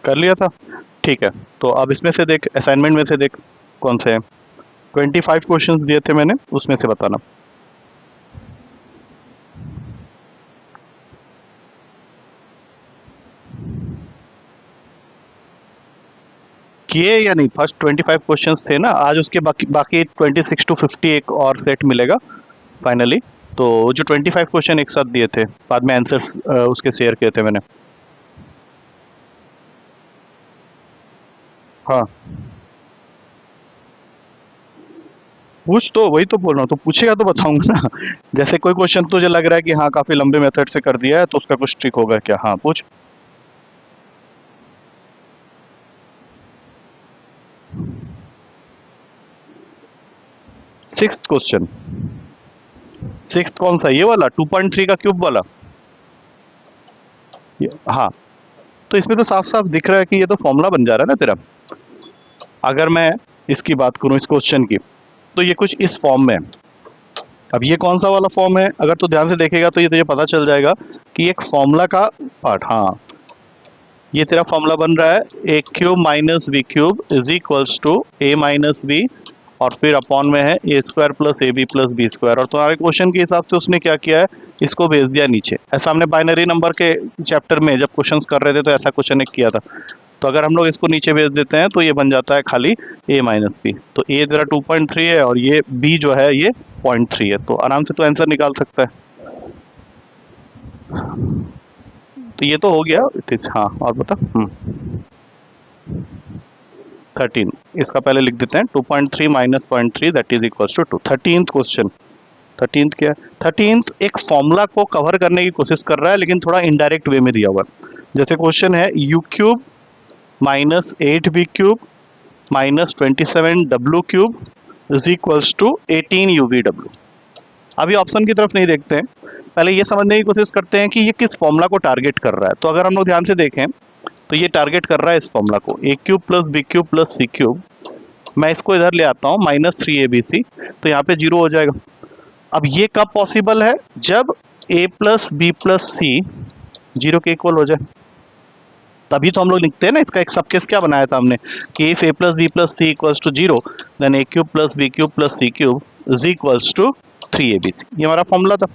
कर लिया था। ठीक है, तो अब इसमें से देख, असाइनमेंट में से देख कौन से हैं। 25 क्वेश्चंस दिए थे मैंने, उसमें से बताना। किए या नहीं? फर्स्ट 25 क्वेश्चंस थे ना, आज उसके बाकी बाकी 26 to 50 एक और सेट मिलेगा फाइनली। तो जो 25 क्वेश्चन एक साथ दिए थे, बाद में आंसर्स उसके शेयर किए थे मैंने। हाँ, पूछ, तो वही तो बोल रहा हूँ, तो पूछेगा तो बताऊंगा ना। जैसे कोई क्वेश्चन तुझे लग रहा है कि हाँ काफी लंबे मेथड से कर दिया है, तो उसका कुछ ट्रिक होगा क्या? हाँ पूछ। सिक्स्थ क्वेश्चन, सिक्स्थ कौन सा, ये वाला 2.3 का क्यूब वाला? हाँ, तो इसमें तो साफ साफ दिख रहा है कि ये तो फॉर्मूला बन जा रहा है ना तेरा। अगर मैं इसकी बात करूं, इस क्वेश्चन की, तो ये कुछ इस फॉर्म में है। अब ये कौन सा वाला फॉर्म है, अगर तो ध्यान से देखेगा तो ये तुझे पता चल जाएगा कि एक फॉर्मूला का पार्ट, हाँ ये तेरा फॉर्मूला बन रहा है, a cube minus b cube is equals to a minus b, और फिर अपॉन में है a square plus a b plus b square. और तुम्हारे क्वेश्चन के हिसाब से उसने क्या किया है, इसको भेज दिया नीचे। ऐसा हमने बाइनरी नंबर के चैप्टर में जब क्वेश्चंस कर रहे थे तो ऐसा क्वेश्चन एक किया था। तो अगर हम लोग इसको नीचे भेज देते हैं तो ये बन जाता है खाली ए माइनस बी। तो ए तेरा 2.3 है और ये बी जो है ये 0.3 है, तो आराम से तो आंसर निकाल सकता है। तो ये तो हो गया। हाँ, और बता। 13, इसका पहले लिख देते हैं 2.3 minus 0.3 that is equal to 2। 13th question, 13th क्या है? 13th एक फॉर्मूला को कवर करने की कोशिश कर रहा है, लेकिन थोड़ा इनडायरेक्ट वे में दिया हुआ है। जैसे क्वेश्चन है u cube minus 8 b cube minus 27 w cube is equals to 18 u v w। अभी ऑप्शन की तरफ नहीं देखते हैं, पहले ये समझने की कोशिश करते हैं कि ये किस फॉर्मूला को टारगेट कर रहा है। तो अगर हम लोग ध्यान से देखें तो ये टारगेट कर रहा है इस फॉर्मूला को, a cube plus b cube plus c cube. मैं इसको इधर ले आता हूँ -3abc, तो यहाँ पे 0 हो जाएगा। अब ये कब पॉसिबल है, जब a प्लस बी प्लस सी 0 के इक्वल हो जाए, तभी तो हम लोग लिखते हैं ना। इसका एक सब केस क्या बनाया था हमने कि if a plus b plus c equals to 0 then a cube plus b cube plus c cube is equals to 3abc। ये हमारा फॉर्मूला था।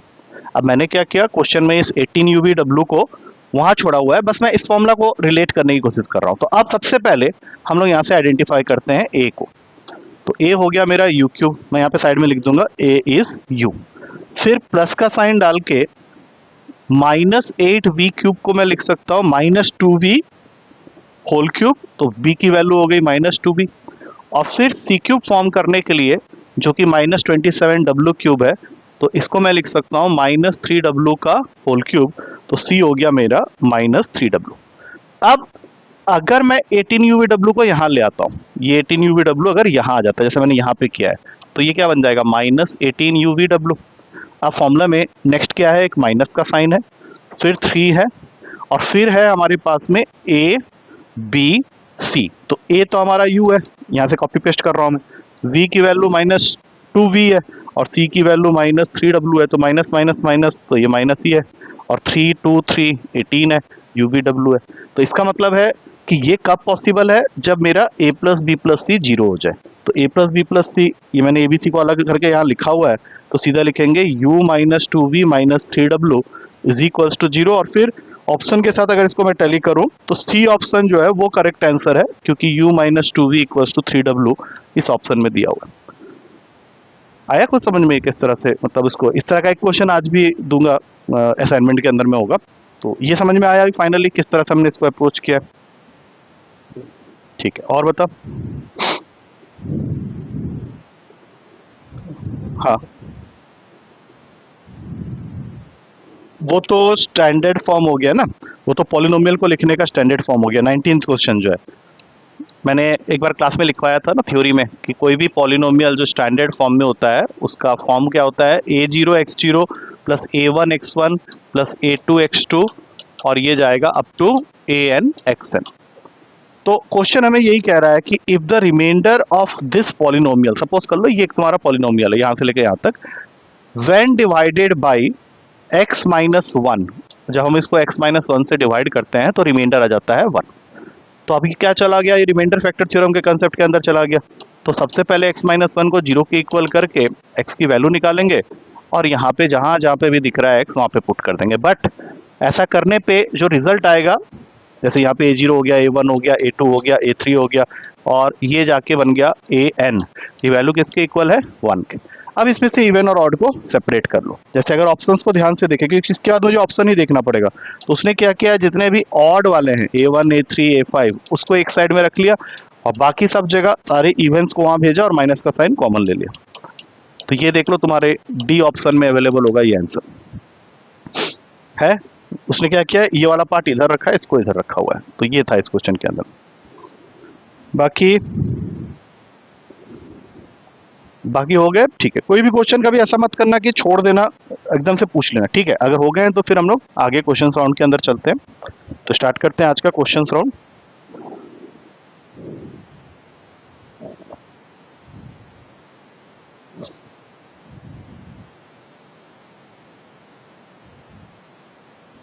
अब मैंने क्या किया, क्वेश्चन में इस 18 uv w को वहां छोड़ा हुआ है, बस मैं इस फॉर्मूला को रिलेट करने की कोशिश कर रहा हूं। तो अब सबसे पहले हम लोग यहां से आइडेंटिफाई करते हैं a को। तो a हो गया मेरा u क्यूब, मैं यहाँ पे साइड में लिख दूंगा a इज u। फिर प्लस का साइन डाल के -8v क्यूब को मैं लिख सकता हूँ -2v होल क्यूब, तो b की वैल्यू हो गई -2b। और फिर सी क्यूब फॉर्म करने के लिए, जो कि -27w क्यूब है, तो इसको मैं लिख सकता हूँ -3w का होल क्यूब, तो c हो गया मेरा -3w। अब अगर मैं 18 uv w को यहाँ ले आता हूँ, ये 18 uv w अगर यहाँ आ जाता है जैसे मैंने यहाँ पे किया है, तो ये क्या बन जाएगा -18 uv w। अब फॉर्मूला में नेक्स्ट क्या है, एक माइनस का साइन है, फिर 3 है, और फिर है हमारे पास में a b c। तो a तो हमारा u है, यहाँ से कॉपी पेस्ट कर रहा हूँ मैं। v की वैल्यू -2v है और c की वैल्यू -3w है, तो माइनस माइनस माइनस, तो ये माइनस ही है। और 3 2 3 18 है, uv w है। तो इसका मतलब है कि ये कब पॉसिबल है, जब मेरा a प्लस बी प्लस सी 0 हो जाए। तो a प्लस बी प्लस सी, ये मैंने ए बी सी को अलग करके यहाँ लिखा हुआ है, तो सीधा लिखेंगे u minus 2v minus 3w is equals to 0। और फिर ऑप्शन के साथ अगर इसको मैं टैली करूं तो सी ऑप्शन जो है वो करेक्ट आंसर है, क्योंकि u minus 2v equals to 3w इस ऑप्शन में दिया हुआ है। आया कुछ समझ में किस तरह से, मतलब इसको इस तरह का एक क्वेश्चन आज भी दूंगा, असाइनमेंट के अंदर में होगा। तो ये समझ में आया फाइनली किस तरह से हमने इसको अप्रोच किया। ठीक है, और बता। हाँ, वो तो स्टैंडर्ड फॉर्म हो गया ना, वो तो पॉलिनोमियल को लिखने का स्टैंडर्ड फॉर्म हो गया। 19th क्वेश्चन जो है मैंने एक बार क्लास में लिखवाया था ना थ्योरी में, कि कोई भी पॉलिनोमियल जो स्टैंडर्ड फॉर्म में होता है उसका फॉर्म क्या होता है, a0x0 plus a1x1 plus a2x2 और ये जाएगा अप टू an(xn). तो क्वेश्चन हमें यही कह रहा है कि if the remainder of this polynomial, suppose कर लो ये एक तुम्हारा पॉलिनोमियल है यहाँ से लेके यहाँ तक, व्हेन डिवाइडेड बाई x-1, जब हम इसको x-1 से डिवाइड करते हैं तो रिमाइंडर आ जाता है 1। तो अभी क्या चला गया, ये रिमाइंडर फैक्टर थ्योरम के कंसेप्ट के अंदर चला गया। तो सबसे पहले x-1 को 0 के इक्वल करके x की वैल्यू निकालेंगे और यहाँ पे जहाँ जहाँ पे भी दिख रहा है x वहाँ पे पुट कर देंगे। बट ऐसा करने पे जो रिजल्ट आएगा, जैसे यहाँ पे A0 हो गया, A1 हो गया, A2 हो गया, A3 हो गया और ये जाके बन गया AN, ये वैल्यू किसके इक्वल है, 1 के। अब इसमें से इवन और ऑड को सेपरेट कर लो। जैसे अगर ऑप्शंस को ध्यान से देखें, क्योंकि इसके बाद मुझे ऑप्शन ही देखना पड़ेगा, तो उसने क्या किया, जितने भी ऑड वाले हैं A1 A3 A5 उसको एक साइड में रख लिया और बाकी सब जगह सारे इवेंट्स को वहां भेजा और माइनस का साइन कॉमन ले लिया। तो ये देख लो तुम्हारे डी ऑप्शन में अवेलेबल होगा ये आंसर है। उसने क्या किया, ये वाला पार्ट इधर रखा है, इसको इधर रखा हुआ है। तो ये था इस क्वेश्चन के अंदर। बाकी हो गए, ठीक है। कोई भी क्वेश्चन कभी ऐसा मत करना कि छोड़ देना, एकदम से पूछ लेना, ठीक है। अगर हो गए हैं तो फिर हम लोग आगे क्वेश्चन राउंड के अंदर चलते हैं। तो स्टार्ट करते हैं आज का क्वेश्चन राउंड।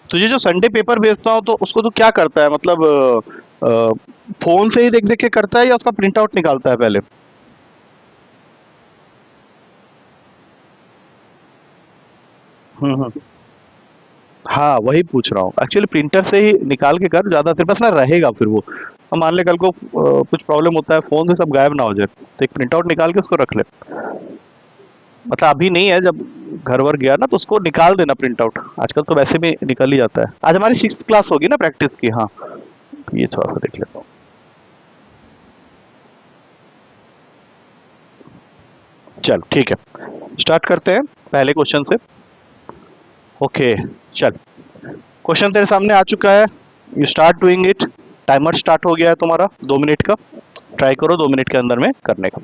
तुझे जो संडे पेपर भेजता हूँ तो उसको तू क्या करता है, मतलब फोन से ही देख देख के करता है या उसका प्रिंट आउट निकालता है पहले? हम्म। हाँ वही पूछ रहा हूँ, एक्चुअली प्रिंटर से ही निकाल के कर, ज्यादा तेरे पास ना रहेगा फिर वो। अब मान ले कल को कुछ प्रॉब्लम होता है, फोन से सब गायब ना हो जाए, तो एक प्रिंट आउट निकाल के उसको रख ले। मतलब अभी नहीं है, जब घर वर गया ना तो उसको निकाल देना प्रिंट आउट। आजकल तो वैसे भी निकल ही जाता है। आज हमारी 6th क्लास होगी ना प्रैक्टिस की, हाँ। ये थोड़ा सा देख लेता हूँ। चल ठीक है, स्टार्ट करते हैं पहले क्वेश्चन से। ओके चल, क्वेश्चन तेरे सामने आ चुका है, you start doing it. Timer start हो गया है तुम्हारा 2 मिनट का। ट्राई करो 2 मिनट के अंदर में करने का।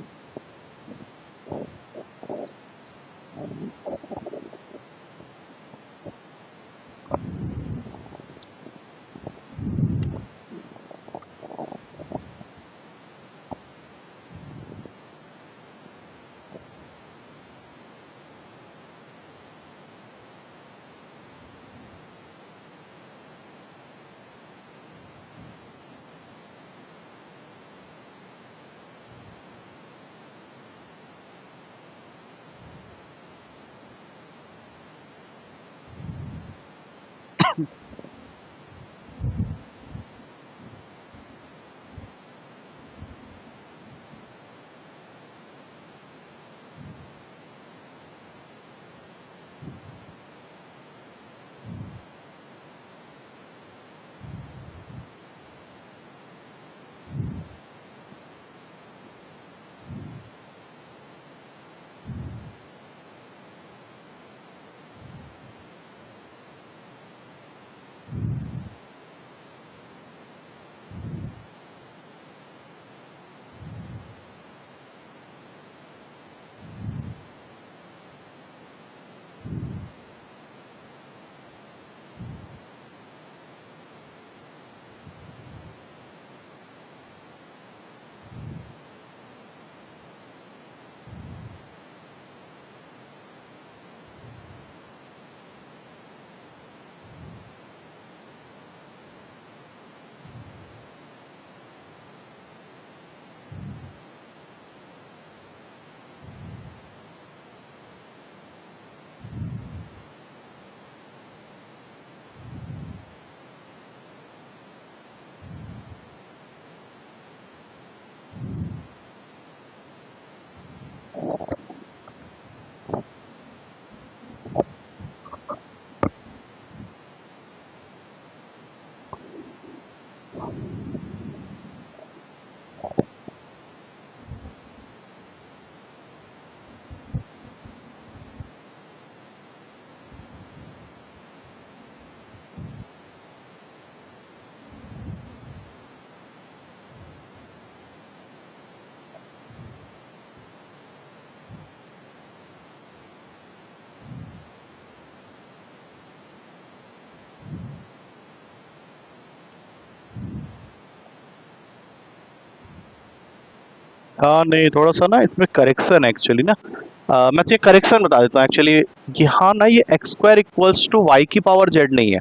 हाँ नहीं, थोड़ा सा ना इसमें करेक्शन है एक्चुअली ना। मैं तुझे करेक्शन बता देता हूँ एक्चुअली। यहाँ ना ये x² इक्वल्स टू वाई की पावर जेड नहीं है।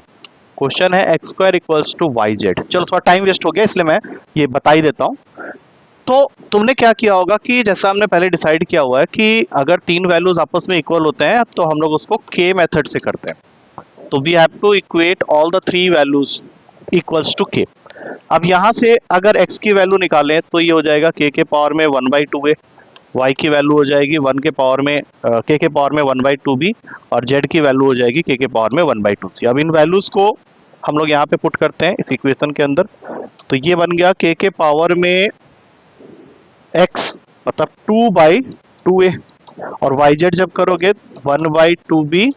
क्वेश्चन है x square equals to y z. चलो थोड़ा टाइम वेस्ट हो गया इसलिए मैं ये बता ही देता हूँ। तो तुमने क्या किया होगा कि जैसा हमने पहले डिसाइड किया हुआ है कि अगर तीन वैल्यूज आपस में इक्वल होते हैं तो हम लोग उसको के मेथड से करते हैं। तो we have to equate all the three values equals to k. अब यहाँ से अगर x की वैल्यू निकालें तो ये हो जाएगा k के पावर में 1/2a, y की वैल्यू हो जाएगी 1 के पावर में k के पावर में 1/2b, और z की वैल्यू हो जाएगी k के पावर में 1/2c। अब इन वैल्यूज को हम लोग यहाँ पे पुट करते हैं इस इक्वेशन के अंदर। तो ये बन गया k के पावर में x मतलब 2/2a, और yz जब करोगे 1/2b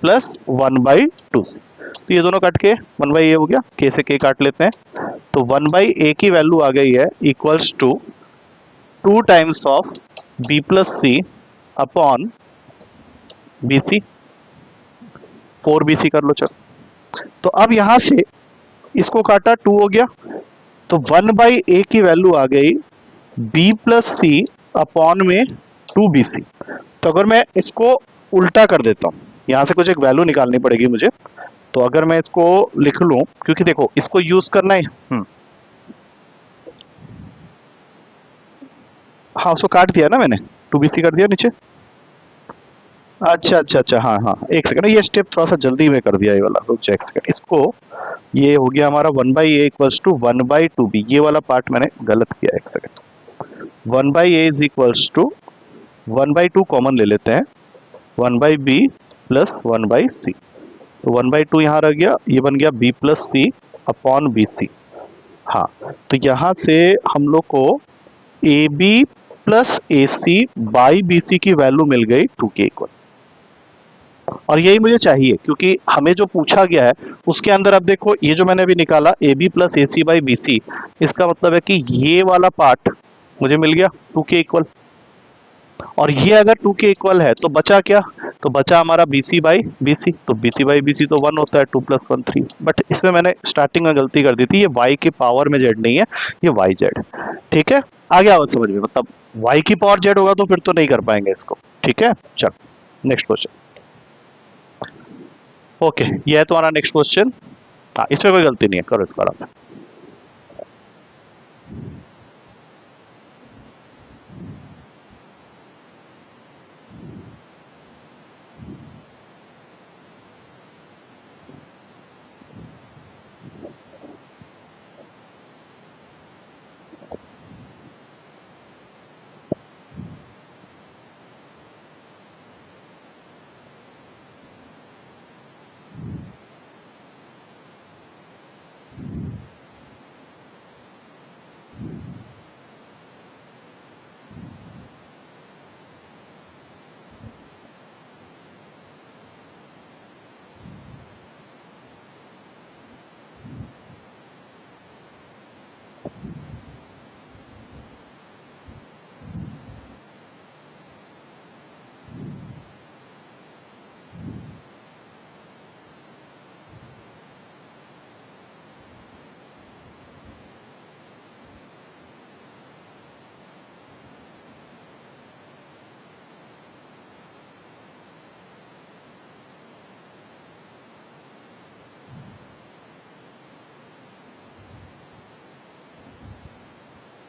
प्लस 1/2c। तो ये दोनों कट के 1/a हो गया, k से k काट लेते हैं। तो 1/a की वैल्यू आ गई है equals to 2 times of b plus c upon b c. 4bc कर लो चलो। तो अब यहां से इसको काटा 2 हो गया, तो 1/a की वैल्यू आ गई b प्लस सी अपॉन में 2bc। तो अगर मैं इसको उल्टा कर देता हूं, यहां से कुछ एक वैल्यू निकालनी पड़ेगी मुझे। तो अगर मैं इसको लिख लूं, क्योंकि देखो इसको यूज करना है। हाँ उसको काट दिया ना मैंने, 2bc कर दिया नीचे। अच्छा अच्छा अच्छा, हाँ हाँ एक सेकंड, ये स्टेप थोड़ा सा जल्दी में कर दिया ये वाला, रुक जा एक सेकंड। इसको ये हो गया हमारा 1/a इक्वल्स टू 1/2b, ये वाला पार्ट मैंने गलत किया, एक second. 1/a is equals to 1/2 common ले लेते हैं, 1/b प्लस 1/c। तो 1/2 यहाँ रह गया, ये बन गया b plus c upon b c. हाँ, तो यहाँ से हम लोग को a b plus a c by b c की वैल्यू मिल गई 2 के इक्वल। और यही मुझे चाहिए, क्योंकि हमें जो पूछा गया है उसके अंदर अब देखो ये जो मैंने अभी निकाला a b plus a c by b c, इसका मतलब है कि ये वाला पार्ट मुझे मिल गया 2 के इक्वल। और ये अगर 2 के इक्वल है तो बचा क्या, तो बचा हमारा b c by b c. तो b c by b c तो 1 होता है, 2 प्लस 1 3। बट इसमें मैंने स्टार्टिंग में गलती कर दी थी, ये वाई की पावर में जेड नहीं है, ये वाई जेड। ठीक है, आ गया बात समझ में, मतलब वाई की पावर जेड होगा तो फिर तो नहीं कर पाएंगे इसको। ठीक है, चल नेक्स्ट क्वेश्चन। ओके, ये है तुम्हारा नेक्स्ट क्वेश्चन। हाँ इसमें कोई गलती नहीं है, करो इसको आराम से।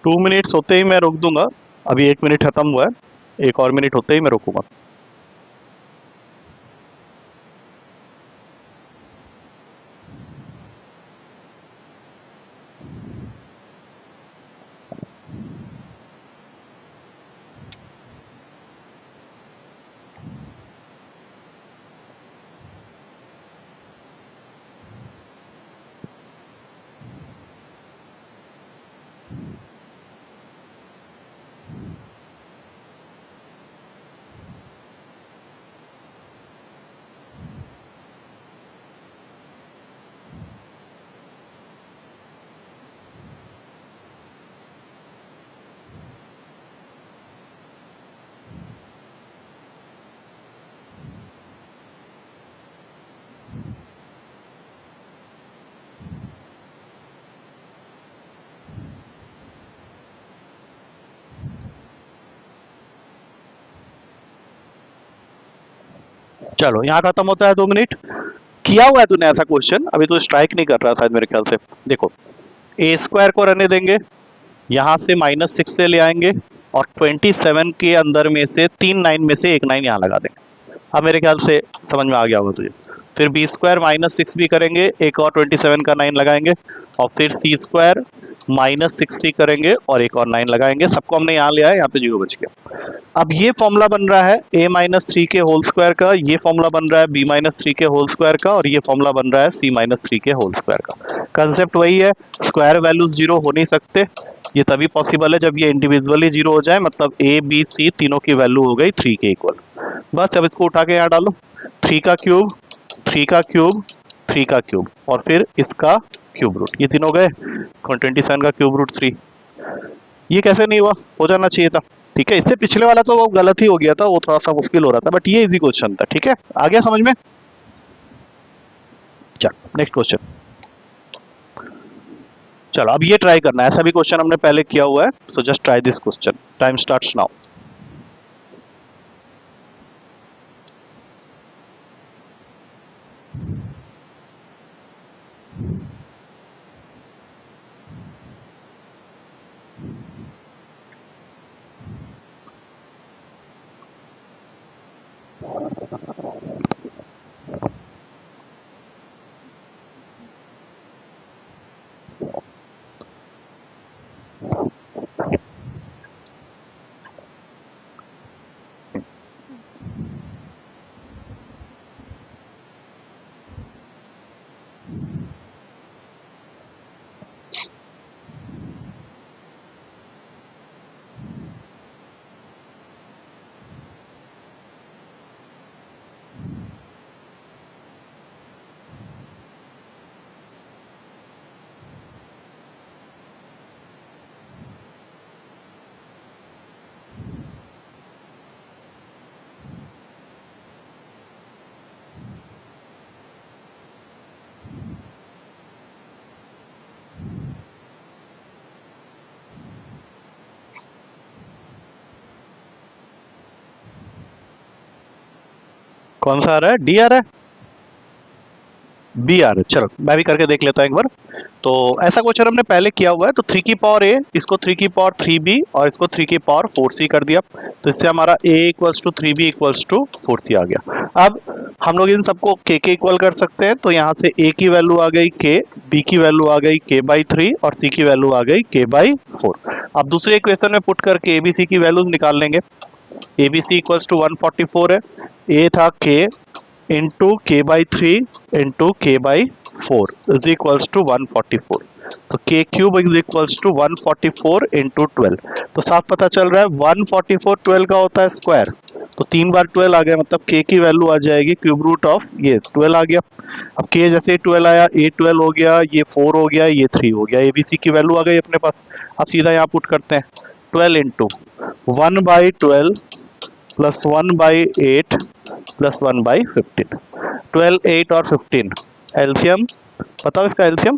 2 मिनट्स होते ही मैं रोक दूंगा। अभी 1 मिनट खत्म हुआ है, एक और मिनट होते ही मैं रोकूंगा। चलो यहाँ खत्म होता है 2 मिनट। किया हुआ है तूने ऐसा क्वेश्चन, अभी तो स्ट्राइक नहीं कर रहा शायद मेरे ख्याल से। देखो, ए स्क्वायर को रहने देंगे, यहाँ से -6 से ले आएंगे और 27 के अंदर में से 3 9 में से एक 9 यहाँ लगा देंगे। अब मेरे ख्याल से समझ में आ गया होगा तुझे। फिर बी स्क्वायर -6 भी करेंगे, एक और 27 का 9 लगाएंगे, और फिर सी स्क्वायर -60 करेंगे और एक और 9 लगाएंगे। सबको हमने यहाँ लिया है, यहाँ पे 0 बच गया। अब ये फॉर्मूला बन रहा है a-3 के होल स्क्वायर का, ये फॉर्मूला बन रहा है b-3 के होल स्क्वायर का, और ये फॉर्मूला बन रहा है c-3 के होल स्क्वायर का। कंसेप्ट वही है, स्क्वायर वैल्यूज 0 हो नहीं सकते। ये तभी पॉसिबल है जब ये इंडिविजुअली 0 हो जाए, मतलब a b c तीनों की वैल्यू हो गई 3 के इक्वल। बस अब इसको उठा के यहाँ डालो, 3 का क्यूब, 3 का क्यूब, 3 का क्यूब, और फिर इसका क्यूब रूट, ये तीनों गए। 27 का क्यूब रूट 3। ये कैसे नहीं हुआ, हो जाना चाहिए था। ठीक है, इससे पिछले वाला तो वो गलत ही हो गया था, वो थोड़ा सा मुश्किल हो रहा था, बट ये इजी क्वेश्चन था। ठीक है, आ गया समझ में। चलो नेक्स्ट क्वेश्चन। चलो अब ये ट्राई करना है, ऐसा भी क्वेश्चन हमने पहले किया हुआ है, so just try this question. Time starts now. कौन सा आ रहा है, डी आ रहा है, बी आ रहा है। चलो मैं भी करके देख लेता हूँ एक बार। तो ऐसा क्वेश्चन हमने पहले किया हुआ है, तो 3 की पावर ए, इसको 3 की पावर 3b और इसको 3 की पावर 4c कर दिया, तो इससे हमारा a equals to 3b equals to 4c आ गया। अब हम लोग इन सबको k इक्वल कर सकते हैं, तो यहाँ से a की वैल्यू आ गई k, b की वैल्यू आ गई k/3 और c की वैल्यू आ गई k/4। अब दूसरे इक्वेशन में पुट करके abc की वैल्यूज निकाल लेंगे। abc इक्वल्स टू 144 है, a था k into k/3 into k/4 is equals to 144। तो k cube is equals to 144 into 12। तो साफ पता चल रहा है 144 12 का होता है स्क्वायर, तो 3 बार 12 आ गया, मतलब k की वैल्यू आ जाएगी क्यूब रूट ऑफ ये 12 आ गया। अब k जैसे ही 12 आया, a 12 हो गया, ये 4 हो गया, ये 3 हो गया, abc की वैल्यू आ गई अपने पास। अब सीधा यहाँ पुट करते हैं, 12 इंटू 1/12 प्लस 1/8 प्लस 1/15। 12, 8 और 15 एलसीएम बताओ, इसका एलसीएम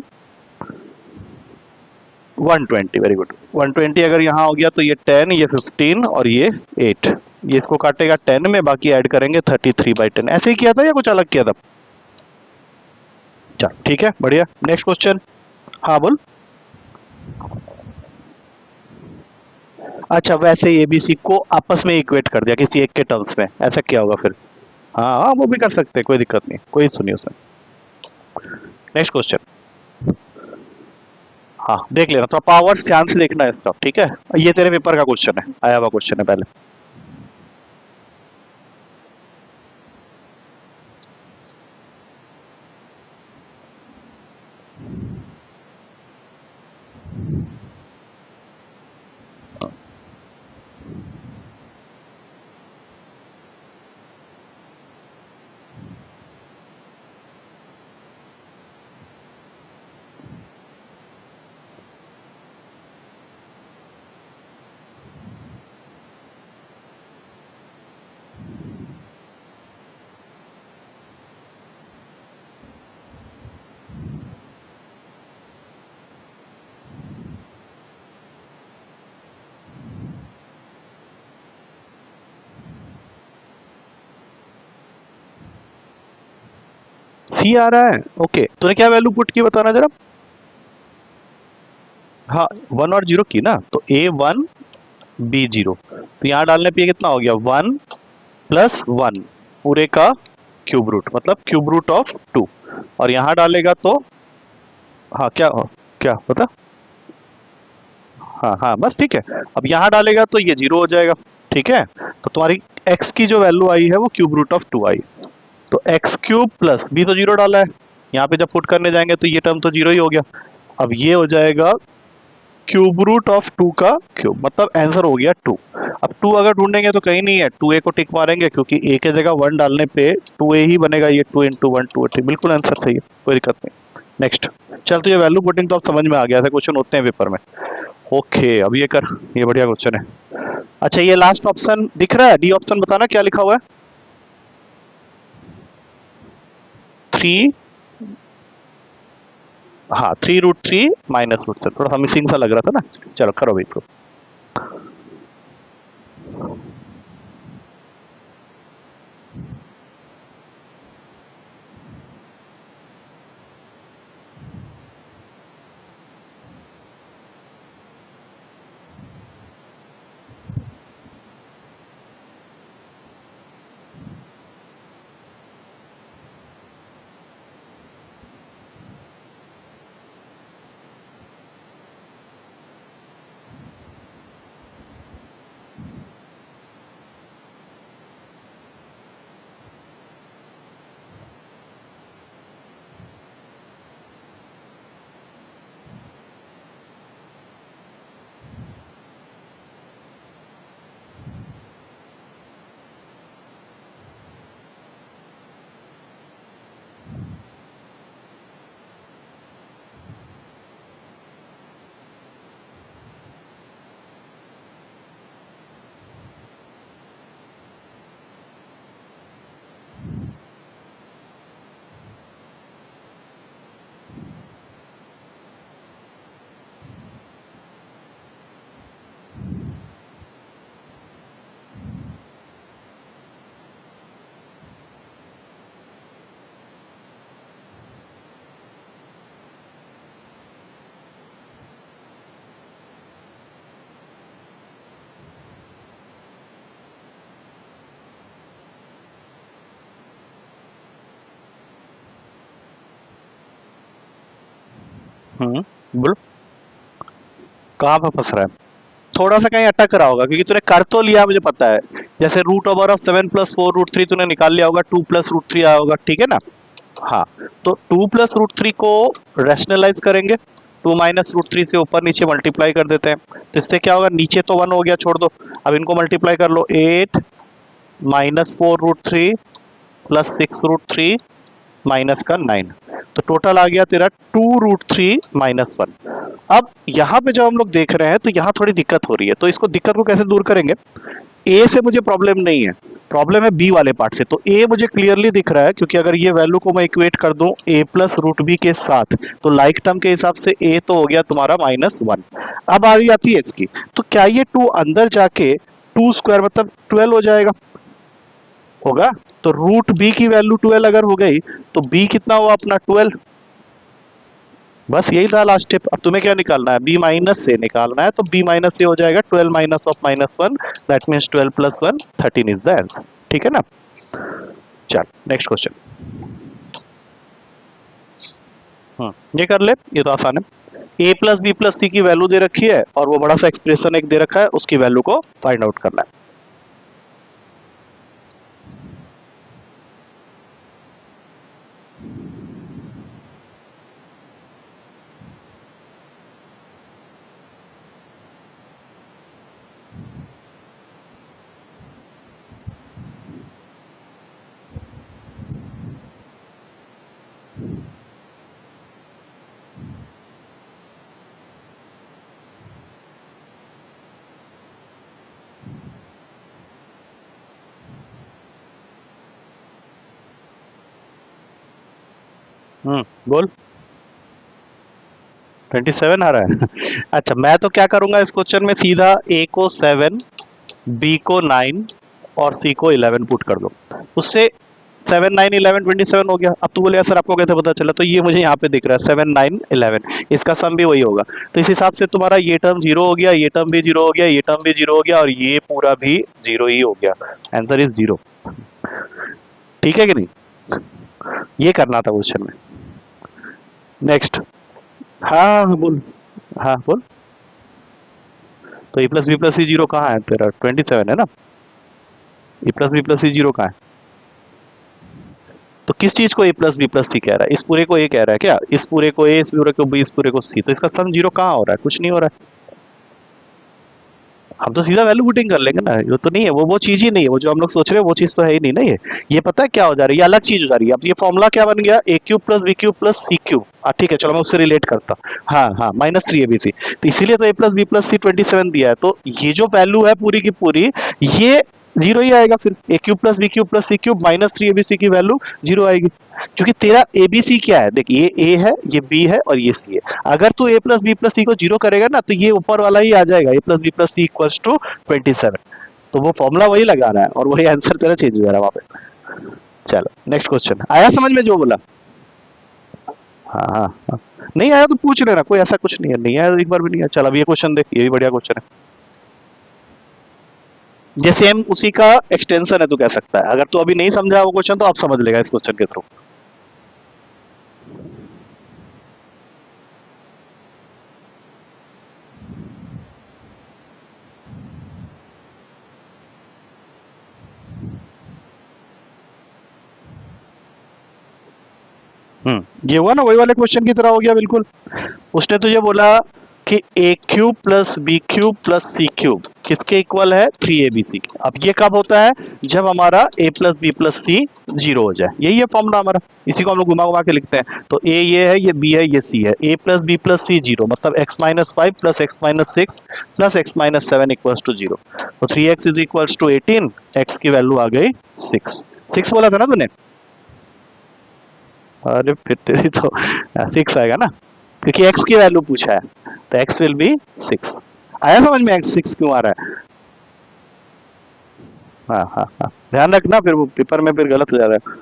120। वेरी गुड, 120 अगर यहाँ हो गया तो ये 10, ये 15 और ये 8, ये इसको काटेगा 10 में, बाकी ऐड करेंगे 33/10। ऐसे ही किया था या कुछ अलग किया था? चल ठीक है, बढ़िया। Next question. हाँ बोल। अच्छा, वैसे एबीसी को आपस में इक्वेट कर दिया किसी एक के टर्म्स में, ऐसा क्या होगा फिर? हाँ हाँ, वो भी कर सकते हैं, कोई दिक्कत नहीं, कोई सुनिए उसमें। Next question. हाँ देख लेना, तो पावर्स ध्यान से देखना है इसका, ठीक है। ये तेरे पेपर का क्वेश्चन है, आया हुआ क्वेश्चन है पहले। सी आ रहा है। ओके, तूने क्या वैल्यू पुट की बताना जरा। हाँ, 1 और 0 की ना, तो A1 B0, तो यहाँ डालने पे ये कितना हो गया 1 प्लस 1 पूरे का क्यूब रूट, मतलब क्यूब रूट ऑफ 2। और यहाँ डालेगा तो हाँ क्या क्या बता। हाँ हाँ बस ठीक है। अब यहाँ डालेगा तो ये 0 हो जाएगा। ठीक है, तो तुम्हारी x की जो वैल्यू आई है वो क्यूब रूट ऑफ 2 आई। तो एक्स क्यूब प्लस बी तो 0 डाला है, यहाँ पे जब पुट करने जाएंगे तो ये टर्म तो 0 ही हो गया। अब ये हो जाएगा क्यूब रूट ऑफ 2 का क्यूब, मतलब आंसर हो गया 2। अब 2 अगर ढूंढेंगे तो कहीं नहीं है, 2a को टिक मारेंगे क्योंकि a के जगह 1 डालने पे 2a ही बनेगा। ये 2 इंटू 1 2, बिल्कुल आंसर सही है, कोई दिक्कत नहीं। नेक्स्ट, चल तो ये वैल्यू पुटिंग तो अब समझ में आ गया था, क्वेश्चन होते हैं पेपर में। ओके, अब ये कर, ये बढ़िया क्वेश्चन है। अच्छा, ये लास्ट ऑप्शन दिख रहा है, डी ऑप्शन, बताना क्या लिखा हुआ है। 3, हाँ 3√3 माइनस रूट 3, थोड़ा सा मिसिंग सा लग रहा था ना। चलो करो भाई इसको। बोलो कहाँ पर फंस रहा है। थोड़ा सा कहीं अटक रहा होगा क्योंकि तूने कर तो लिया, मुझे पता है। जैसे रूट ओवर ऑफ 7 प्लस 4√3 तूने निकाल लिया होगा, 2 प्लस रूट 3 आया होगा, ठीक है ना। हाँ, तो 2 प्लस रूट 3 को रैशनलाइज करेंगे, 2 माइनस रूट 3 से ऊपर नीचे मल्टीप्लाई कर देते हैं, तो इससे क्या होगा, नीचे तो 1 हो गया, छोड़ दो। अब इनको मल्टीप्लाई कर लो, 8 माइनस 4√3 प्लस 6√3 माइनस का 9, तो टोटल आ गया तेरा 2√3 माइनस 1। अब यहाँ पे जो हम लोग देख रहे हैं तो यहाँ थोड़ी दिक्कत हो रही है, तो इसको दिक्कत को कैसे दूर करेंगे। ए से मुझे प्रॉब्लम नहीं है, प्रॉब्लम है बी वाले पार्ट से। तो ए मुझे क्लियरली दिख रहा है क्योंकि अगर ये वैल्यू को मैं इक्वेट कर दूं ए प्लस रूट बी के साथ, तो लाइक टर्म के हिसाब से ए तो हो गया तुम्हारा -1। अब आ रही आती है इसकी, तो क्या ये 2 अंदर जाके 2 स्क्वायर मतलब 12 हो जाएगा, होगा। तो रूट बी की वैल्यू 12 अगर हो गई तो बी कितना हुआ अपना 12। बस यही था लास्ट स्टेप। अब तुम्हें क्या निकालना है, बी माइनस से निकालना है, तो बी माइनस से हो जाएगा 12 minus of -1, that means 12 plus 1 13 is the answer, ठीक है ना। चल नेक्स्ट क्वेश्चन। ये कर ले, ये तो आसान है। ए प्लस बी प्लस सी की वैल्यू दे रखी है और वो बड़ा सा एक्सप्रेशन एक दे रखा है, उसकी वैल्यू को फाइंड आउट करना है। बोल। 27 आ रहा है अच्छा, मैं तो क्या करूंगा इस क्वेश्चन में, सीधा ए को 7, बी को 9 और सी को 11 पुट कर दो। उससे 7 9 11 27 हो गया। अब तू बोले सर आपको कैसे पता चला, तो ये मुझे यहाँ पे दिख रहा है 7 9 11, इसका सम भी वही होगा। तो इस हिसाब से तुम्हारा ये टर्म जीरो हो गया, ये टर्म भी जीरो हो गया, ये टर्म भी जीरो हो गया, और ये पूरा भी जीरो ही हो गया। Answer is zero. ठीक है कि नहीं? ये करना था क्वेश्चन में। नेक्स्ट। हाँ बोल। हाँ बोल। तो ए plus b plus c zero कहाँ है तेरा? 27 है ना? ए plus b plus c zero कहाँ है? तो किस चीज को ए प्लस बी प्लस सी कह रहा है? इस पूरे को ए कह रहा है क्या? इस पूरे को ए, इस पूरे को बी, इस पूरे को सी। तो इसका सम जीरो कहाँ हो रहा है? कुछ नहीं हो रहा है। हम तो सीधा वैल्यू पुटिंग कर लेंगे ना, ये तो नहीं है, वो चीज ही नहीं है, वो जो हम लोग सोच रहे हैं वो चीज तो है ही नहीं ना। ये पता है क्या हो जा रही है? ये अलग चीज हो जा रही है। अब ये फॉर्मूला क्या बन गया? A cube plus b cube plus c cube. ठीक है, चलो मैं उससे रिलेट करता हूँ। हाँ हाँ, -3abc। तो इसीलिए तो ए प्लस बी प्लस सी 27 दिया है। तो ये जो वैल्यू है पूरी की पूरी, ये जीरो ही आएगा फिर। A cube plus b cube plus c cube -3abc की वैल्यू जीरो आएगी, क्योंकि तेरा एबीसी क्या है? देख, ये ए है, ये बी है, और ये सी है। अगर तू ए प्लस बी प्लस सी को जीरो करेगा ना, तो ये ऊपर वाला ही आ जाएगा, a plus b plus c equals to 27। तो वो फॉर्मूला वही लगा रहा है, और वही आंसर तेरा चेंज हो जा रहा है वहां पे। चलो नेक्स्ट क्वेश्चन। आया समझ में जो बोला? हाँ हाँ हाँ। नहीं आया तो पूछ लेना, कोई ऐसा कुछ नहीं है, नहीं आया तो एक बार भी नहीं आया। चल अब ये क्वेश्चन देख, ये भी बढ़िया क्वेश्चन है। ये सेम उसी का एक्सटेंशन है, तू कह सकता है। अगर तू अभी नहीं समझा वो क्वेश्चन, तो आप समझ लेगा इस क्वेश्चन के थ्रू। ये हुआ ना, वही वाले क्वेश्चन की तरह हो गया बिल्कुल। उसने तुझे बोला कि a cube plus b cube plus c cube किसके इक्वल है? 3abc। अब ये कब होता है? जब हमारा a plus b plus c zero हो जाए। यही है फॉर्मूला हमारा, इसी को हम लोग घुमा घुमा के लिखते हैं। तो a ये है, ये b है, ये c है। a plus b plus c zero, मतलब x minus 5 plus x minus 6 plus x minus 7 equals to zero. तो 3x is equals to 18, x की वैल्यू आ गई 6। 6 बोला था ना तूने? अरे फिर तेरी तो 6 आएगा ना, क्योंकि x की वैल्यू पूछा है, तो x विल बी 6। आया समझ में x 6 क्यों आ रहा है? हाँ हाँ हाँ, ध्यान रखना, फिर वो पेपर में फिर गलत हो जा रहा है।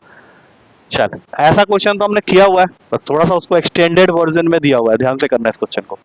चल, ऐसा क्वेश्चन तो हमने किया हुआ है, पर थोड़ा सा उसको एक्सटेंडेड वर्जन में दिया हुआ है, ध्यान से करना इस क्वेश्चन को।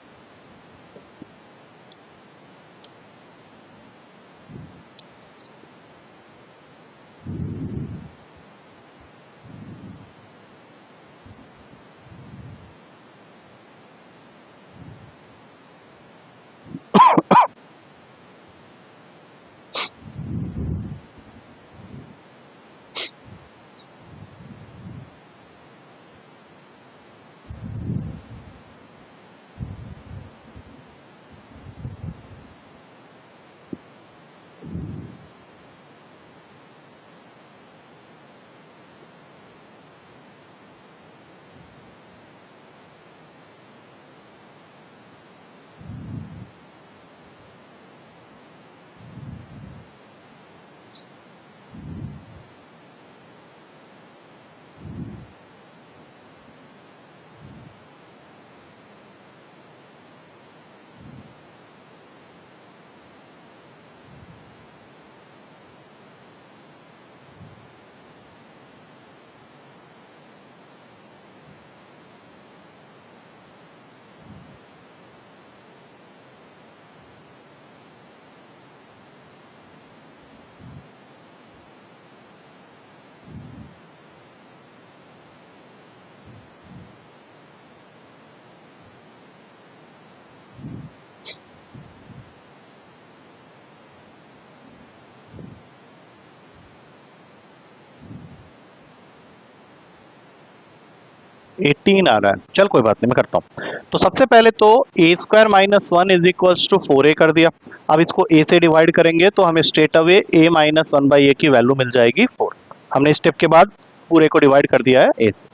एटीन आ रहा है, चल कोई बात नहीं, मैं करता हूँ। तो सबसे पहले तो a square minus 1 is equals to 4a कर दिया। अब इसको a से डिवाइड करेंगे तो हमें straight away a minus 1/a की वैल्यू मिल जाएगी 4। हमने स्टेप के बाद पूरे को डिवाइड कर दिया है a से।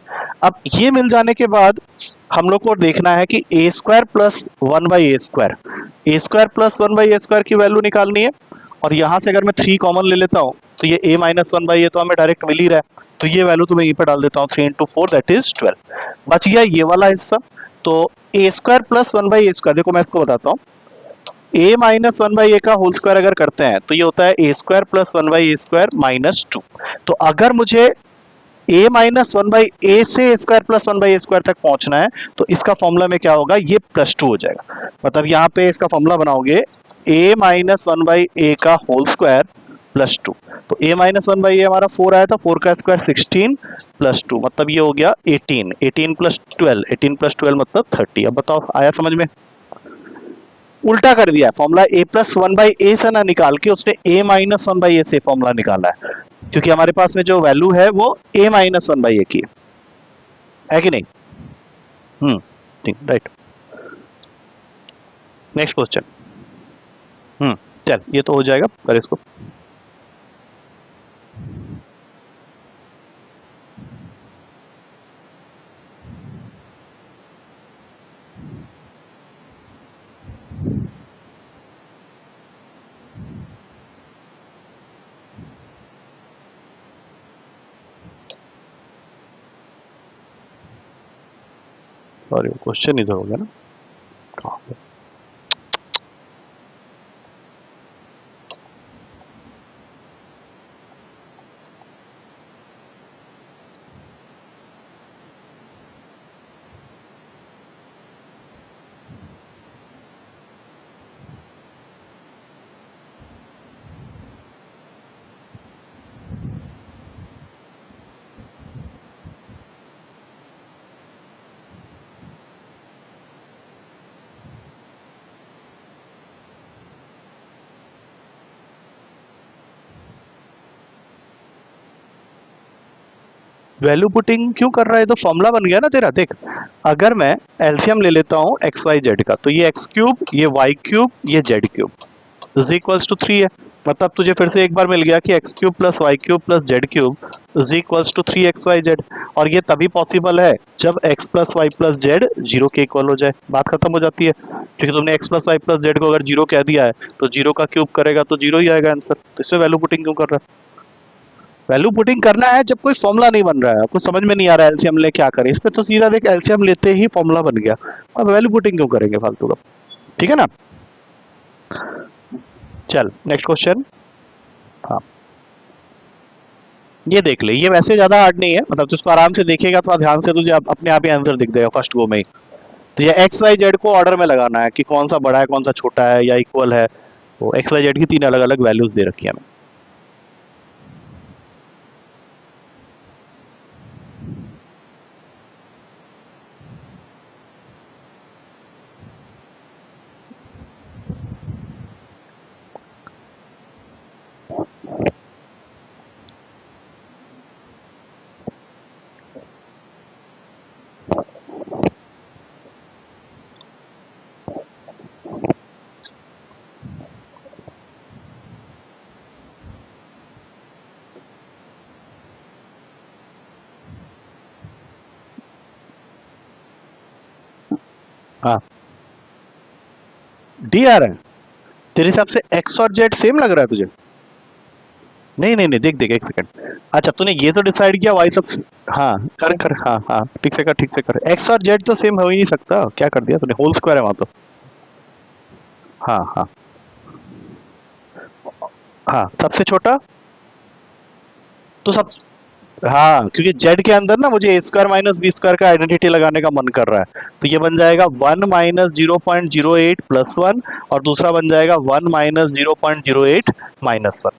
अब ये मिल जाने के बाद हम लोग को देखना है कि a square plus 1/a square, a square plus 1/a square की वैल्यू निकालनी है। और यहाँ से अगर मैं 3 कॉमन ले लेता हूँ, तो ये a माइनस 1/a तो हमें डायरेक्ट मिल ही रहा है, तो ये वैल्यू तो मैं यहीं पर डाल देता हूँ, 3 इंटू 4 दैट इज 12। बच गया ये वाला हिस्सा। तो a square plus 1/a square, देखो मैं इसको बताता हूँ। a माइनस 1/a का होल स्क्वायर अगर करते हैं तो ये होता है a square plus 1/a square minus 2। तो अगर मुझे a minus one by a से a square plus one by A square तक पहुंचना है, तो इसका फॉर्मूला में क्या होगा, ये प्लस टू हो जाएगा। मतलब यहाँ पे इसका फॉर्मूला बनाओगे a माइनस वन बाई ए का होल स्क्वायर प्लस टू। तो a माइनस वन बाई ए हमारा 4 आया था, 4 का स्क्वायर 16 प्लस टू, मतलब ये हो गया 18, 18 प्लस 12, 18 प्लस 12 मतलब 30। अब बताओ आया समझ में? उल्टा कर दिया formula, a plus one by a से ना निकाल के उसने a minus one by a से फॉर्मूला निकाला है, क्योंकि हमारे पास में जो वैल्यू है वो a माइनस वन बाई ए की है कि नहीं? ठीक, राइट। Next question. चल ये तो हो जाएगा, पर इसको सॉरी क्वेश्चन इधर हो गया ना, कहाँ पे? वैल्यू पुटिंग क्यों कर रहा है? तो फॉर्मूला बन गया ना तेरा। देख, अगर मैं एलसीएम ले लेता हूँ एक्स वाई जेड का, तो ये एक्स क्यूब, ये वाई क्यूब, ये z cube is equals to 3 है। मतलब तुझे फिर से एक बार मिल गया कि x cube plus y cube plus z cube is equals to 3 x y z. और ये तभी पॉसिबल है जब x plus y plus z zero के इक्वल हो जाए, बात खत्म हो जाती है। क्योंकि तुमने x plus y plus z को अगर जीरो कह दिया है तो जीरो का क्यूब करेगा तो जीरो ही आएगा आंसर। तो इसमें वैल्यू पुटिंग क्यों कर रहा है? वैल्यू पुटिंग करना है जब कोई फॉर्मूला नहीं बन रहा है, आपको समझ में नहीं आ रहा है एलसीएम ले क्या करें, इस पे तो सीधा देख एलसीएम लेते ही फॉर्मूला बन गया। अब वैल्यू पुटिंग क्यों करेंगे फालतू का? ठीक है ना? चल नेक्स्ट क्वेश्चन। हाँ, ये देख ले, ये वैसे ज्यादा हार्ड नहीं है, मतलब तू इसको आराम से देखेगा, थोड़ा ध्यान से, तुझे अपने आप ही आंसर दिख जाएगा फर्स्ट गो में ही। तो ये एक्स वाई जेड को ऑर्डर में लगाना है कि कौन सा बड़ा है कौन सा छोटा है या इक्वल है। तो एक्स वाई जेड की तीन अलग अलग वैल्यूज दे रखी है हमें। हाँ, डी आ रहा है तेरे हिसाब से? एक्स और जेड सेम लग रहा है तुझे? नहीं नहीं नहीं, देख देख एक सेकंड। अच्छा तूने ये तो डिसाइड किया वाई सब। हाँ कर कर, हाँ हाँ ठीक से कर, ठीक से कर। एक्स और जेड तो सेम हो ही नहीं सकता, क्या कर दिया तूने? होल स्क्वायर है वहां तो। हाँ हाँ हाँ, सबसे छोटा तो सब। हाँ, क्योंकि जेड के अंदर ना मुझे ए स्क्वायर माइनस बी स्क्वायर का आइडेंटिटी लगाने का मन कर रहा है, तो ये बन जाएगा 1 - 0.08 प्लस 1, और दूसरा बन जाएगा 1 - 0.08 माइनस 1।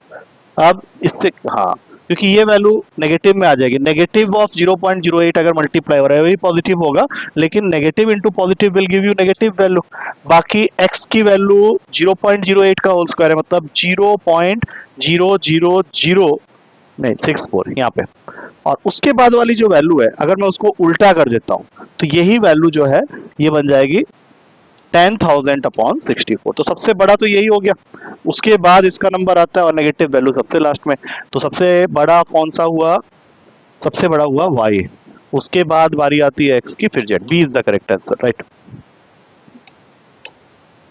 अब इससे, हाँ, क्योंकि ये वैल्यू नेगेटिव में आ जाएगी। नेगेटिव ऑफ 0.08 अगर मल्टीप्लाई हो रहा है वही पॉजिटिव होगा, लेकिन negative into positive will give you negative value. बाकी एक्स की वैल्यू 0.08 का होल स्क्वायर है, मतलब 0.000 नहीं 64 यहाँ पे। और उसके बाद वाली जो वैल्यू है अगर मैं उसको उल्टा कर देता हूँ तो यही वैल्यू जो है ये बन जाएगी 10,000/64। तो सबसे बड़ा तो यही हो गया, उसके बाद इसका नंबर आता है और नेगेटिव वैल्यू सबसे लास्ट में। तो सबसे बड़ा कौन सा हुआ? सबसे बड़ा हुआ वाई, उसके बाद बारी आती है एक्स की, फिर z. B is the correct answer, right.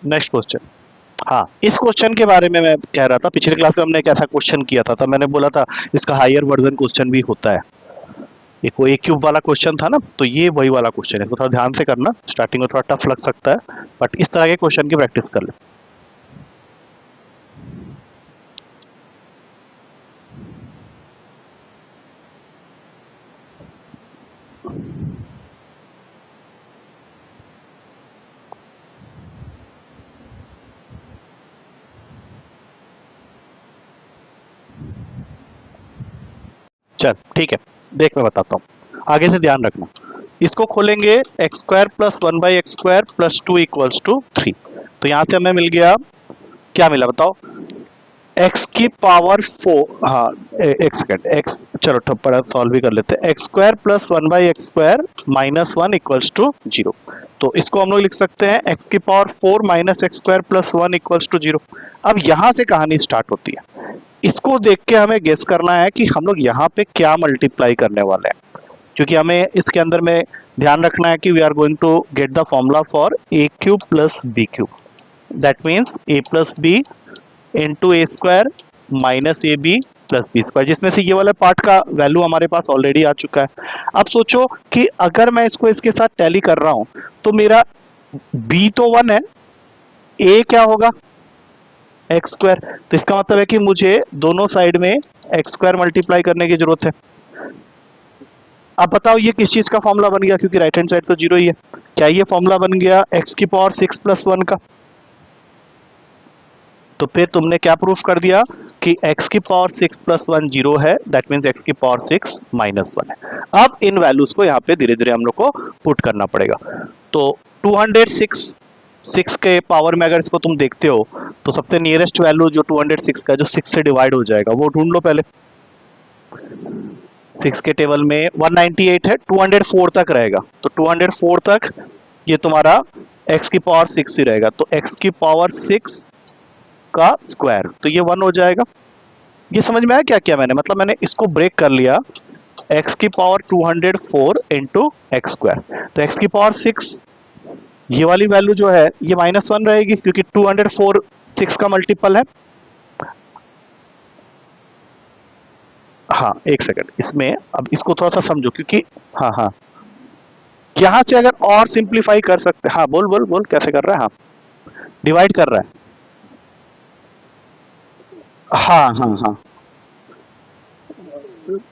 Next question. हाँ, इस क्वेश्चन के बारे में मैं कह रहा था, पिछले क्लास में हमने एक ऐसा क्वेश्चन किया था, तब मैंने बोला था इसका हायर वर्जन क्वेश्चन भी होता है। ये कोई एक क्यूब वाला क्वेश्चन था ना, तो ये वही वाला क्वेश्चन है। इसको थोड़ा ध्यान से करना, स्टार्टिंग में थोड़ा टफ लग सकता है, बट इस तरह के क्वेश्चन की प्रैक्टिस कर ले। चल ठीक है, देख मैं बताता हूँ, आगे से ध्यान रखना। इसको खोलेंगे x square plus 1/x² plus 2 equals to 3। तो यहाँ से हमें मिल गया, क्या मिला बताओ, x की पावर 4, हाँ एक सेकेंड, x चलो ठप्पा सॉल्व भी कर लेते हैं। X square plus 1/x² minus 1 equals to 0। तो इसको हम लोग लिख सकते हैं x की power 4 minus x square plus 1 equals to 0। अब यहाँ से कहानी स्टार्ट होती है। इसको देख के हमें गेस करना है कि हम लोग यहाँ पे क्या मल्टीप्लाई करने वाले हैं, क्योंकि हमें इसके अंदर में ध्यान रखना है कि we are going to get the formula for a cube plus b cube, that means a plus b into a square minus a b plus b square, जिसमें से ये वाला पार्ट का वैल्यू हमारे पास ऑलरेडी आ चुका है। अब सोचो कि अगर मैं इसको इसके साथ टैली कर रहा हूं तो मेरा b तो 1 है, a क्या होगा एक्स स्क्वायर, तो इसका मतलब है कि मुझे दोनों साइड में एक्स स्क्वायर मल्टीप्लाई करने की जरूरत है। अब बताओ ये किस चीज का फॉर्मूला बन गया, क्योंकि राइट हैंड साइड तो जीरो ही है। क्या ये फॉर्मूला बन गया एक्स की पावर 6 प्लस 1 का? तो फिर तुमने क्या प्रूफ कर दिया कि x की पावर 6 प्लस 1 जीरो है, दैट मीन्स x की पावर 6 माइनस 1 है। अब इन वैल्यूज को यहाँ पे धीरे धीरे हम लोग को पुट करना पड़ेगा। तो 206 6 के पावर में अगर इसको तुम देखते हो तो सबसे नियरेस्ट वैल्यू जो 206 का जो 6 से डिवाइड हो जाएगा वो ढूंढ लो पहले। 6 के टेबल में 198 है, 204 तक रहेगा, तो 204 तक ये तुम्हारा x की पावर 6 ही रहेगा, तो x की पावर 6 का स्क्वायर, तो ये 1 हो जाएगा। ये समझ में आया क्या किया मैंने, मतलब मैंने इसको ब्रेक कर लिया, x की पावर 204 इंटू एक्स स्क्वायर, तो x की पावर 6 ये वाली वैल्यू जो है ये -1 रहेगी, क्योंकि 204 6 का मल्टीपल है। हाँ एक सेकंड, इसमें अब इसको थोड़ा सा समझो, क्योंकि हाँ हाँ यहां से अगर और सिंप्लीफाई कर सकते, हाँ बोल बोल बोल कैसे कर रहा है, हाँ डिवाइड कर रहा है, हाँ हाँ हाँ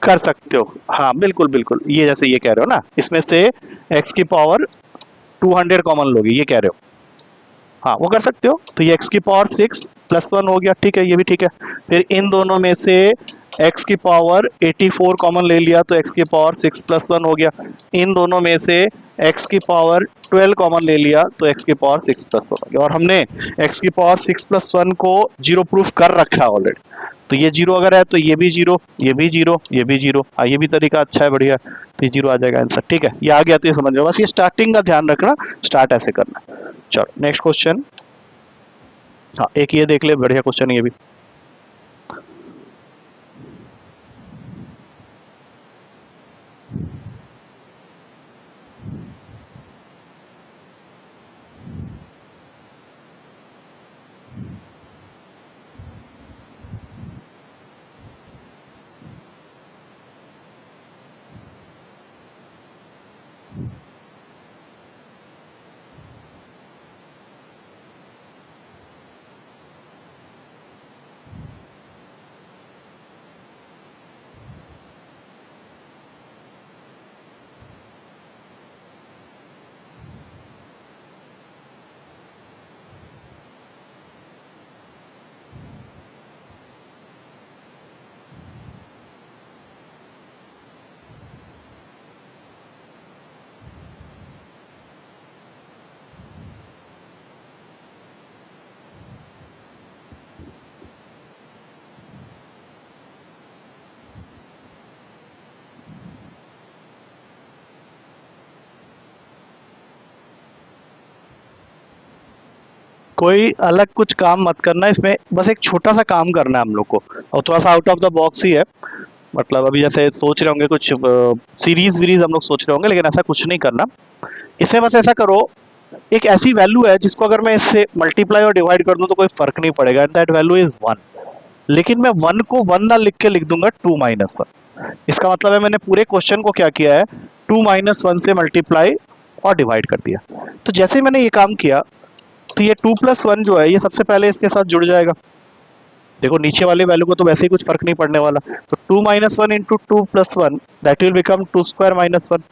कर सकते हो, हाँ बिल्कुल बिल्कुल, ये जैसे ये कह रहे हो ना, इसमें से x की पावर 200 कॉमन लोगे ये कह रहे हो, हाँ वो कर सकते हो। तो ये x की पावर 6 प्लस 1 हो गया, ठीक है ये भी ठीक है। फिर इन दोनों में से x की पावर 84 कॉमन ले लिया, तो x की पावर 6 प्लस 1 हो गया। इन दोनों में से x की पावर 12 कॉमन ले लिया, तो x की पावर 6 प्लस 1 हो गया। और हमने x की पावर 6 प्लस 1 को जीरो प्रूफ कर रखा है ऑलरेडी, तो ये जीरो अगर है तो ये भी जीरो, ये भी जीरो, ये भी जीरो, हाँ ये भी तरीका अच्छा है, बढ़िया, तो ये जीरो आ जाएगा आंसर, ठीक है ये आ गया, तो ये समझ लो, बस ये स्टार्टिंग का ध्यान रखना, स्टार्ट ऐसे करना। चलो नेक्स्ट क्वेश्चन, हाँ एक ये देख ले, बढ़िया क्वेश्चन ये भी। कोई अलग कुछ काम मत करना इसमें, बस एक छोटा सा काम करना है हम लोग को, और थोड़ा सा आउट ऑफ द बॉक्स ही है। मतलब अभी जैसे सोच रहे होंगे कुछ सीरीज वीरीज हम लोग सोच रहे होंगे, लेकिन ऐसा कुछ नहीं करना। इसमें बस ऐसा करो, एक ऐसी वैल्यू है जिसको अगर मैं इससे मल्टीप्लाई और डिवाइड कर दूं तो कोई फर्क नहीं पड़ेगा, एंड दैट वैल्यू इज 1। लेकिन मैं 1 को 1 ना लिख के लिख दूंगा 2 माइनस 1। इसका मतलब है मैंने पूरे क्वेश्चन को क्या किया है, 2 माइनस 1 से मल्टीप्लाई और डिवाइड कर दिया। तो जैसे मैंने ये काम किया तो ये 2 प्लस 1 जो है ये सबसे पहले इसके साथ जुड़ जाएगा। देखो नीचे वाले वैल्यू को तो वैसे ही कुछ फर्क नहीं पड़ने वाला, तो 2 minus 1 into 2 plus 1 that will become 2 square minus 1।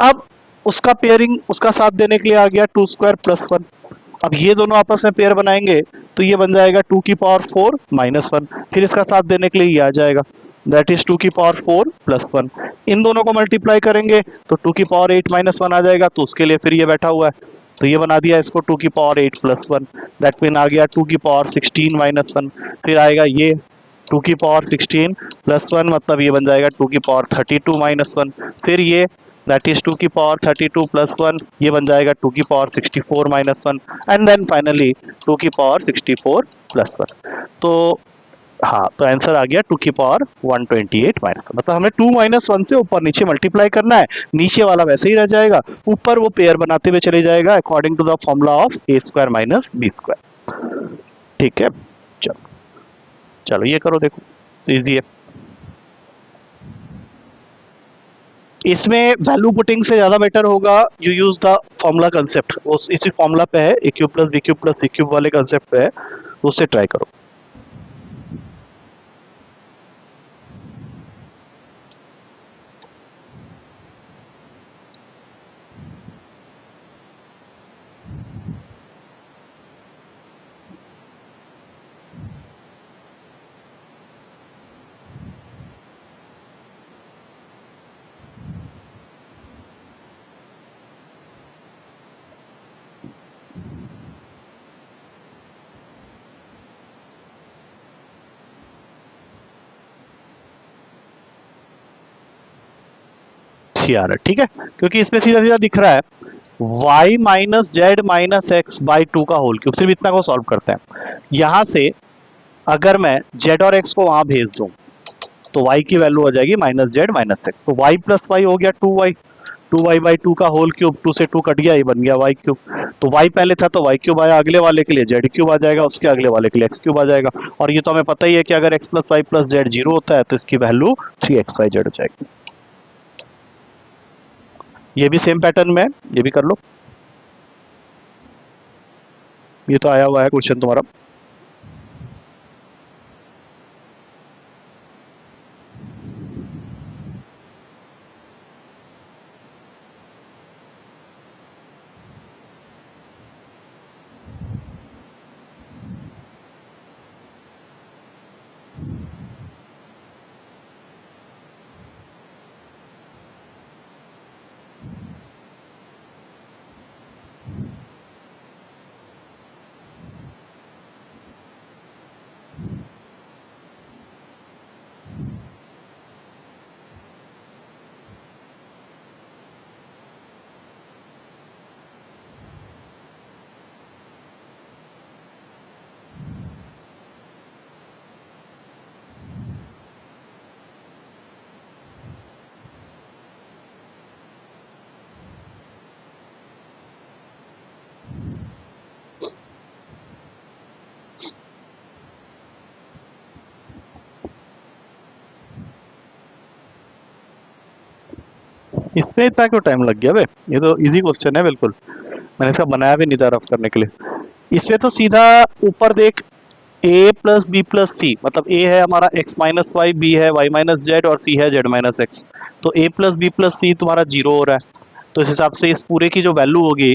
अब उसका पेयरिंग उसका साथ देने के लिए आ गया 2 स्क्वायर प्लस 1। अब ये दोनों आपस में पेयर बनाएंगे तो ये बन जाएगा 2 की पावर 4 माइनस 1, फिर इसका साथ देने के लिए ये आ जाएगा, दैट इज 2 की पावर 4 प्लस 1। इन दोनों को मल्टीप्लाई करेंगे तो 2 की पावर 8 माइनस 1 आ जाएगा, तो उसके लिए फिर ये बैठा हुआ है, तो ये बना दिया इसको 2 की पावर 8 प्लस 1। दैट मीन आ गया 2 की पावर 16 माइनस 1। फिर आएगा ये 2 की पावर 16 प्लस 1, मतलब ये बन जाएगा 2 की पावर 32 माइनस 1। फिर ये दैट इज 2 की पावर 32 प्लस 1, ये बन जाएगा 2 की power 64 minus 1, and then finally 2 की पावर 64 प्लस 1। तो हाँ, तो आंसर आ गया 2 की पावर 128 माइनस, मतलब हमें 2 माइनस 1 से ऊपर नीचे मल्टीप्लाई करना है, नीचे वाला वैसे ही रह जाएगा, ऊपर वो पेयर बनाते हुए चले जाएगा according to the formula of a square minus b square. ठीक है, चलो चलो ये करो, देखो तो इजी है। इसमें वैल्यू पुटिंग से ज्यादा बेटर होगा you use the formula concept, उस इसी फॉर्मूला पे है, a cube plus b cube plus c cube वाले कंसेप्ट पे है, उससे ट्राई करो। सी आ रहा है, ठीक है, क्योंकि इसमें सीधा सीधा दिख रहा है y minus Z minus x by 2 का होल क्यूब, सिर्फ इतना को सॉल्व करते हैं। यहां से अगर मैं z और x को वहां भेज दूं तो y की वैल्यू हो जाएगी माइनस जेड माइनस एक्स, तो y प्लस वाई हो गया 2y, 2y बाई 2 का होल क्यूब, 2 से 2 कट गया, ये बन गया y क्यूब। तो y पहले था तो y क्यूब आया, अगले वाले के लिए z क्यूब आ जाएगा, उसके अगले वाले के लिए x क्यूब आ जाएगा। और ये तो हमें पता ही है कि अगर x plus y plus z zero होता है तो इसकी वैल्यू 3xy जेड हो जाएगी। ये भी सेम पैटर्न में है, ये भी कर लो, ये तो आया हुआ है क्वेश्चन तुम्हारा। इसमें इतना क्यों टाइम लग गया बे, ये तो इजी क्वेश्चन है बिल्कुल, मैंने इसका बनाया भी नहीं था रफ करने के लिए। इसमें तो सीधा ऊपर देख, a प्लस बी प्लस सी, मतलब a है हमारा x माइनस वाई, बी है y माइनस जेड और c है z माइनस एक्स। तो a प्लस बी प्लस सी तुम्हारा जीरो हो रहा है, तो इस हिसाब से इस पूरे की जो वैल्यू होगी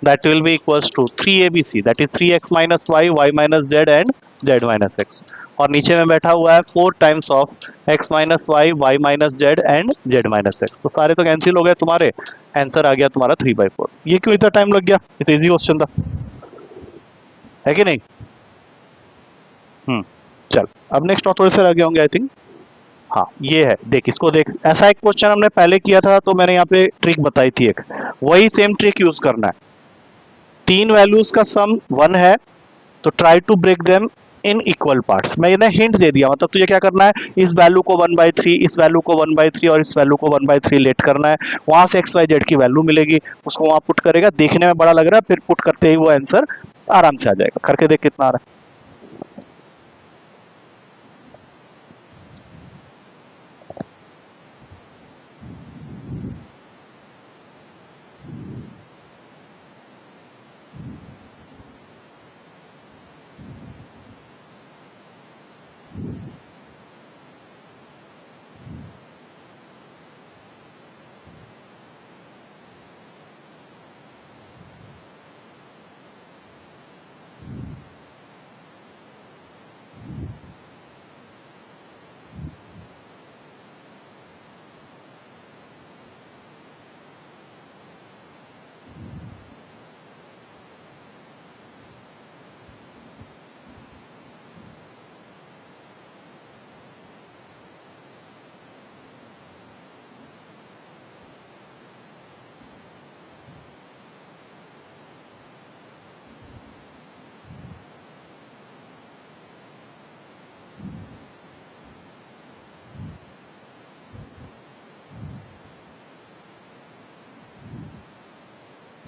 that will be equals to 3abc, that is 3x minus y, y minus z and z minus x. और नीचे में बैठा हुआ है 4 times of x minus y, y minus z and z minus x, तो सारे तो कैंसिल हो गए तुम्हारे, आंसर आ गया तुम्हारा 3/4। ये क्यों इतना टाइम लग गया, ये तो इजी क्वेश्चन था, है कि नहीं? चल, अब नेक्स्ट ऑथोरेसर आ गए होंगे आई थिंक। हाँ, ये है, देख इसको देख, ऐसा एक क्वेश्चन हमने पहले किया था तो मैंने यहाँ पे ट्रिक बताई थी एक, वही सेम ट्रिक यूज करना है। तीन वैल्यूज का सम 1 है, तो try to break them in equal parts. मैंने हिंट दे दिया, मतलब तुझे क्या करना है, इस वैल्यू को 1/3, इस वैल्यू को 1/3 और इस वैल्यू को 1/3 लेट करना है, वहां से एक्स वाई जेड की वैल्यू मिलेगी, उसको वहां पुट करेगा, देखने में बड़ा लग रहा है, फिर पुट करते ही वो आंसर आराम से आ जाएगा। करके देख कितना आ रहा है।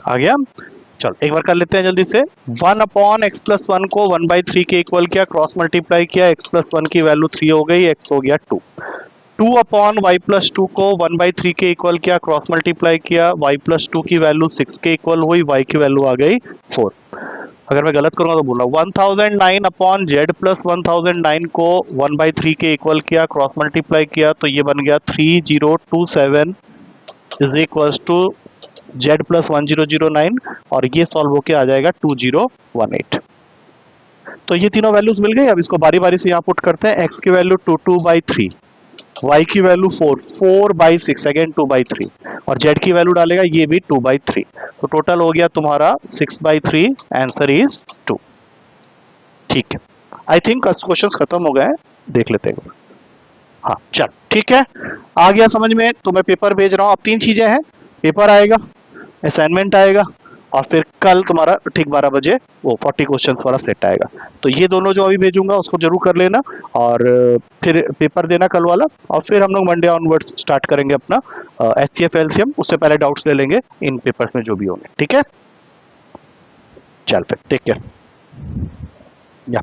आ गया। चलो एक बार कर लेते हैं जल्दी से। 1/x+1 को 1/3 के इक्वल किया, क्रॉस मल्टीप्लाई किया, x+1 की वैल्यू 3 हो गई, x हो गया 2। 2/y+2 को 1/3 के इक्वल किया, क्रॉस मल्टीप्लाई किया, y+2 की वैल्यू 6 के इक्वल हुई, y की वैल्यू आ गई 4। अगर मैं गलत करूंगा तो बोलना। 1009/z+1009 को 1/3 के इक्वल किया, क्रॉस मल्टीप्लाई किया, तो ये बन गया 3027 इज इक्वल टू z+1009 और ये सॉल्व होके आ जाएगा 2018। तो ये तीनों वैल्यूज मिल गई। अब इसको बारी बारी से यहाँ पुट करते हैं। x की वैल्यू 2/3, y की वैल्यू 4/6, अगेन 2/3 और z की वैल्यू डालेगा ये भी 2/3। तो टोटल हो गया तुम्हारा 6/3, आंसर इज 2। ठीक है, आई थिंक क्वेश्चंस खत्म हो गए हैं, देख लेते हैं। हाँ चल ठीक है, आ गया समझ में। तो मैं पेपर भेज रहा हूँ। अब 3 चीजें हैं, पेपर आएगा, असाइनमेंट आएगा और फिर कल तुम्हारा ठीक 12 बजे वो 40 क्वेश्चंस वाला सेट आएगा। तो ये दोनों जो अभी भेजूंगा उसको जरूर कर लेना और फिर पेपर देना कल वाला, और फिर हम लोग मंडे ऑनवर्ड्स स्टार्ट करेंगे अपना HCF LCM। उससे पहले डाउट्स ले लेंगे इन पेपर्स में जो भी होंगे। ठीक है, चल फिर टेक केयर। या